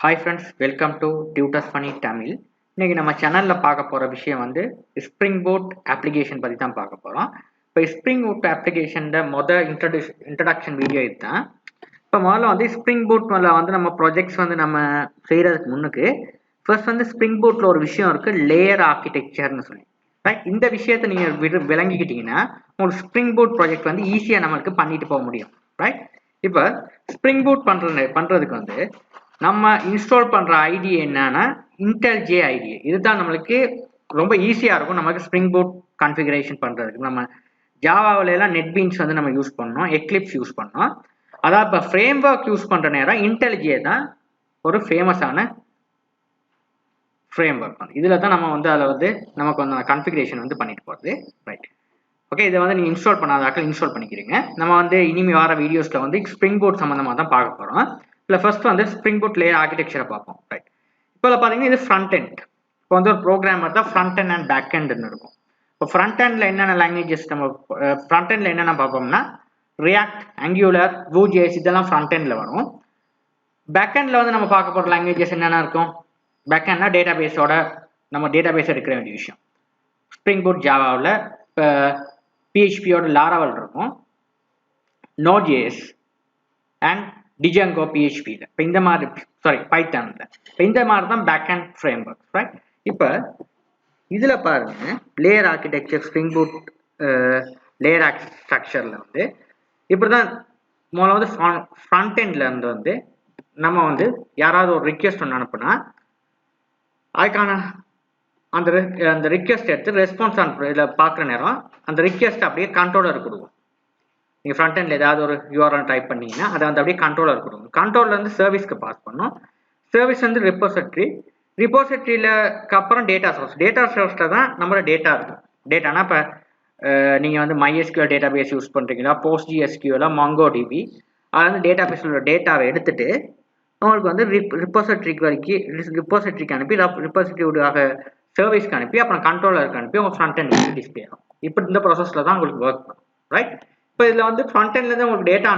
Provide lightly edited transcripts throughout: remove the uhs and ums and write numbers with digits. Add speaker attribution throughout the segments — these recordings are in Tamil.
Speaker 1: Hi friends, welcome to Tutors Funny Tamil. இன்னைக்கு நம்ம சேனல்ல பார்க்க போற விஷயம் வந்து ஸ்ப்ரிங் போட் அப்ளிகேஷன் பத்தி தான் பார்க்க போறோம். இப்போ ஸ்ப்ரிங் போட் அப்ளிகேஷன்ல இன்ட்ரடக்ஷன் வீடியோ இதுதான். இப்போ முதல்ல வந்து ஸ்ப்ரிங் போட் மேல வந்து நம்ம ப்ராஜெக்ட்ஸ் வந்து நம்ம செய்யறதுக்கு முன்னுக்கு ஃபர்ஸ்ட் வந்து ஸ்ப்ரிங் போட்ல ஒரு விஷயம் இருக்கு, லேயர் ஆர்கிடெக்சர்னு சொல்லி. ரைட், இந்த விஷயத்தை நீங்க விளங்கிக்கிட்டீங்கன்னா உங்களுக்கு ஸ்ப்ரிங் போட் ப்ராஜெக்ட் வந்து ஈஸியா நமக்கு பண்ணிட்டு போக முடியும். ரைட், இப்போ ஸ்ப்ரிங் போட் பண்றதுக்கு வந்து நம்ம இன்ஸ்டால் பண்ற ஐடி என்னன்னா இன்டெல்ஜே ஐடி. இதுதான் நம்மளுக்கு ரொம்ப ஈஸியா இருக்கும் நமக்கு ஸ்ப்ரிங் போட் கான்ஃபிகரேஷன் பண்றதுக்கு. நம்ம ஜாவாவில எல்லாம் நெட்பீன்ஸ் வந்து நம்ம யூஸ் பண்ணோம், எக்லிப்ஸ் யூஸ் பண்ணோம். அதாவது இப்போ ஃப்ரேம் ஒர்க் யூஸ் பண்ற நேரம் இன்டெல்ஜே தான் ஒரு ஃபேமஸான ஃப்ரேம் ஒர்க். இதுல தான் நம்ம வந்து அதில் வந்து நமக்கு வந்து கான்ஃபிகரேஷன் வந்து பண்ணிட்டு போறது. ரைட், ஓகே, இதை வந்து நீங்க இன்ஸ்டால் பண்ணாதாக்கள் இன்ஸ்டால் பண்ணிக்கிறீங்க. நம்ம வந்து இனிமே வர வீடியோஸ்ல வந்து ஸ்ப்ரிங் போட் சம்பந்தமா தான் பார்க்க போறோம். இல்லை ஃபர்ஸ்ட் வந்து ஸ்ப்ரிங் போட் லேயர் ஆர்கிடெக்சரை பார்ப்போம். ரைட், இப்போ பார்த்தீங்கன்னா இது ஃப்ரண்ட் எண்ட். இப்போ வந்து ஒரு ப்ரோக்ராமர் தான் ஃப்ரண்ட் எண்ட் அண்ட் பேக் எண்ட்னு இருக்கும். இப்போ ஃப்ரண்ட் எண்ட்ல என்னென்ன லாங்குவேஜஸ் நம்ம ஃப்ரண்ட் எண்ட்ல என்னென்ன பார்ப்போம்னா ரியாக்ட், ஆங்குலர், Vue.js இதெல்லாம் ஃப்ரண்ட் எண்ட்ல வரும். பேக் எண்ட்ல வந்து நம்ம பார்க்க போற லாங்குவேஜஸ் என்னென்ன இருக்கும்? பேக் எண்ட்னா டேட்டா பேஸோட நம்ம டேட்டா பேஸ் எடுக்கிற வேண்டிய விஷயம். ஸ்ப்ரிங் போட் ஜாவாவில் இப்போ PHPயோட லாராவல் இருக்கும், Node.js அண்ட் Django PHPல. இப்போ இந்த மாதிரி பைத்தான்ல இப்போ இந்த மாதிரி தான் backend framework. Right, இப்போ இதுல பாருங்க layer architecture Spring Boot layer ஸ்ட்ரக்சர்ல வந்து இப்படிதான் முதல்ல வந்து ஃப்ரண்ட் எண்ட்ல இருந்து வந்து நம்ம வந்து யாராவது ஒரு ரிக்வெஸ்ட் ஒன்று அனுப்புனா அதுக்கான அந்த ரிக்வெஸ்ட் எடுத்து ரெஸ்பான்ஸ் அனுப்புற இதில் பார்க்குற நேரம் அந்த ரிக்வெஸ்ட் அப்படியே கண்ட்ரோலர் கொடுக்கும். நீங்கள் ஃப்ரண்ட் எண்டில் ஏதாவது ஒரு யூஆர்எல் டைப் பண்ணீங்கன்னா அதை வந்து அப்படியே கண்ட்ரோலர் கொடுக்கும். கண்ட்ரோலர் வந்து சர்வீஸ்க்கு பாஸ் பண்ணும். சர்வீஸ் வந்து ரிப்போசிட்ரியில் அப்புறம் டேட்டா சோர்ஸில் தான் நம்மளோட டேட்டா இருக்கும். டேட்டானா இப்போ நீங்கள் வந்து MySQL டேட்டா பேஸ் யூஸ் பண்ணுறீங்களா, PostgreSQL, MongoDB, அது வந்து டேட்டா பேஸில் உள்ள டேட்டாவை எடுத்துட்டு உங்களுக்கு வந்து ரிப்போசிட்ரிக்கு அனுப்பி ரிப்போசிட்ரியோட சர்வீஸ்க்கு அனுப்பி அப்புறம் கண்ட்ரோலருக்கு அனுப்பி உங்கள் ஃப்ரண்ட் எண்ட் டிஸ்பிளே ஆகும். இப்போ இந்த ப்ராசஸில் தான் உங்களுக்கு ஒர்க் பண்ணும். ரைட், இப்போ இதில் வந்து ஃப்ரண்ட் எண்ட்லேருந்து உங்களுக்கு டேட்டா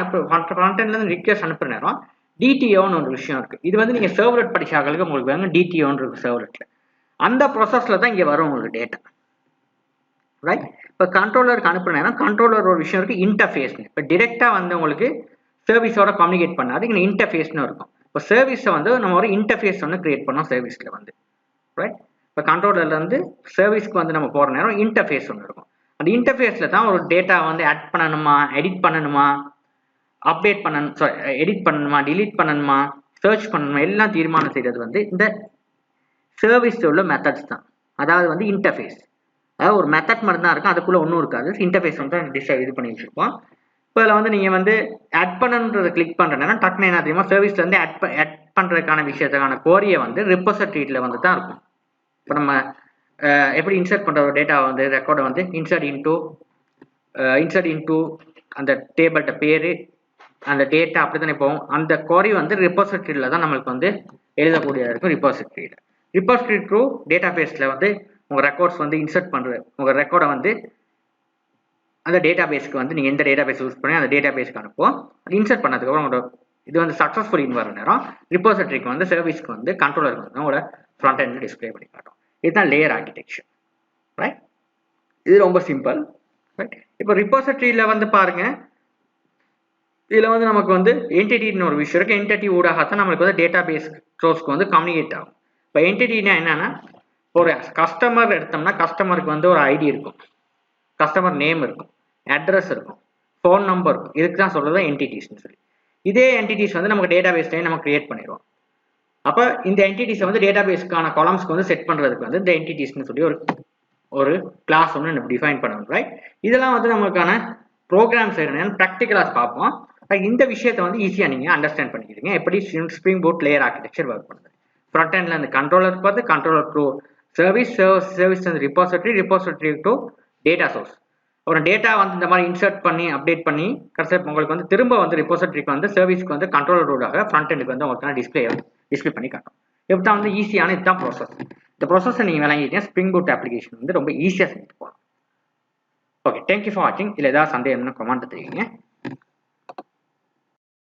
Speaker 1: ஃப்ரண்ட் எண்ட்லேருந்து ரிக்வெஸ்ட் அனுப்புற நேரம் DTOன்னு ஒரு விஷயம் இருக்குது. இது வந்து நீங்கள் சர்வலெட் படிச்சாக்களுக்கு உங்களுக்கு வேணும் DTOன்னு இருக்கு சர்வலெட்டில். அந்த ப்ராசஸில் தான் இங்கே வரும் உங்களுக்கு டேட்டா. ரைட், இப்போ கண்ட்ரோலருக்கு அனுப்புற நேரம் கண்ட்ரோலர் ஒரு விஷயம் இருக்குது, இன்டர்ஃபேஸ்னு. இப்போ டிரெக்டாக வந்து உங்களுக்கு சர்வீஸோட கம்யூனிகேட் பண்ணாது, இங்கே இன்டர்ஃபேஸ்னு இருக்கும். இப்போ சர்வீஸை வந்து நம்ம ஒரு இன்டர்ஃபேஸ் ஒன்று கிரியேட் பண்ணோம் சர்வீஸில் வந்து. ரைட், இப்போ கண்ட்ரோலர்லேருந்து சர்வீஸ்க்கு வந்து நம்ம போகிற நேரம் இன்டர்ஃபேஸ் ஒன்று இருக்கும். அந்த இன்டர்ஃபேஸில் தான் ஒரு டேட்டா வந்து ஆட் பண்ணணுமா, எடிட் பண்ணணுமா, அப்டேட் பண்ணணும், எடிட் பண்ணணுமா, டிலீட் பண்ணணுமா, சர்ச் பண்ணணுமா, எல்லாம் தீர்மானம் செய்கிறது வந்து இந்த சர்வீஸில் உள்ள மெத்தட்ஸ் தான். அதாவது வந்து இன்டர்ஃபேஸ், அதாவது ஒரு மெத்தட் மட்டும் தான் இருக்கும், அதுக்குள்ளே ஒன்றும் இருக்காது. இன்டர்ஃபேஸ் வந்து இது பண்ணி வச்சுருப்போம். இப்போ இதில் வந்து நீங்கள் வந்து ஆட் பண்ணணுன்றதை கிளிக் பண்ணுறேன்னா டக்குனு என்ன தெரியுமா, சர்வீஸ்லேருந்து ஆட் பண்ணுறதுக்கான விஷயத்துக்கான கோரியை வந்து ரிப்போசிட்ரியில் வந்து தான் இருக்கும். இப்போ நம்ம எப்படி இன்சர்ட் பண்ணுற ஒரு டேட்டாவை வந்து ரெக்கார்டை வந்து இன்சர்ட் இன்டூ அந்த டேபிள்கிட்ட பேர் அந்த டேட்டா அப்படி தானே போகும். அந்த கோரி வந்து ரிப்போசிட்ரியில் தான் நம்மளுக்கு வந்து எழுதக்கூடியதாக இருக்கும். ரிப்போசிட்ரி த்ரூ டேட்டா பேஸில் வந்து உங்கள் ரெக்கார்ட்ஸ் வந்து இன்சர்ட் பண்ணுறது, உங்கள் ரெக்கார்டை வந்து அந்த டேட்டா பேஸ்க்கு வந்து நீங்கள் எந்த டேட்டா பேஸ் யூஸ் பண்ணி அந்த டேட்டா பேஸ்க்கு அனுப்புவோம். இன்சர்ட் பண்ணதுக்கப்புறம் உங்களோட இது வந்து சக்ஸஸ்ஃபுல்லின்னு வர நேரம் ரிப்போசிட்ரிக்கு வந்து சர்வீஸ்க்கு வந்து கண்ட்ரோலருக்கு வந்து உங்களோட ஃப்ரண்ட் எண்ட் டிஸ்பிளே பண்ணி காட்டும். இதுதான் லேயர் ஆர்கிடெக்சர். ரைட், இது ரொம்ப சிம்பிள். ரைட், இப்போ ரிப்போசிட்ரியில் வந்து பாருங்க, இதில் வந்து நமக்கு வந்து என்டிட்டின்னு ஒரு விஷயம் இருக்குது. என்டிட்டி ஊடாகத்தான் நம்மளுக்கு வந்து டேட்டா பேஸ் சோர்ஸ்க்கு வந்து கம்யூனிகேட் ஆகும். இப்போ என்டிட்டினா என்னன்னா, ஒரு கஸ்டமர் எடுத்தோம்னா கஸ்டமருக்கு வந்து ஒரு ஐடி இருக்கும், கஸ்டமர் நேம் இருக்கும், அட்ரஸ் இருக்கும், ஃபோன் நம்பர் இருக்கும். இதுக்கு தான் சொல்றது என்டிட்டிஸ்னு சொல்லி. இதே என்டிட்டிஸ் வந்து நமக்கு டேட்டா பேஸ்லேயே நம்ம கிரியேட் பண்ணிடுவோம். அப்போ இந்த என்டிட்டிஸை வந்து டேட்டா பேஸ்க்கான காலம்ஸ்க்கு வந்து செட் பண்ணுறதுக்கு வந்து இந்த என்டிட்டிஸ்னு சொல்லி ஒரு கிளாஸ் ஒன்று நம்ம டிஃபைன் பண்ணணும். ரைட், இதெல்லாம் வந்து நமக்கான ப்ரோக்ராம் செய்யணும், ப்ராக்டிகலாக பார்ப்போம். இந்த விஷயத்தை வந்து ஈஸியாக நீங்கள் அண்டர்ஸ்டாண்ட் பண்ணிக்கிறீங்க எப்படி spring Boot layer architecture work பண்ணுது. ஃப்ரண்ட் எண்ட்ல இருந்து கண்ட்ரோலர் பார்த்து கண்ட்ரோலர் டு சர்வீஸ் வந்து ரிப்போசிட்ரி டு டேட்டா சோர்ஸ். அப்புறம் டேட்டா வந்து இந்த மாதிரி இன்சர்ட் பண்ணி அப்டேட் பண்ணி கடைசியாக உங்களுக்கு வந்து திரும்ப வந்து ரிப்போசிட்ரிக்கு வந்து சர்வீஸ்க்கு வந்து கண்ட்ரோலர் ரோடாக ஃப்ரண்ட் எண்டுக்கு வந்து உங்களுக்கு டிஸ்பிளே பண்ணி காட்டும். இப்படி தான் வந்து ஈஸியான இதுதான் ப்ராசஸ். இந்த ப்ராசஸை நீங்கள் விளங்கிட்டீங்கன்னா ஸ்ப்ரிங் போட் அப்ளிகேஷன் வந்து ரொம்ப ஈஸியாக செஞ்சுட்டு போகலாம். ஓகே, தேங்க்யூ ஃபார் வாட்சிங். இல்லை ஏதாவது சந்தேகம்னா கமெண்ட் தெரியுங்க.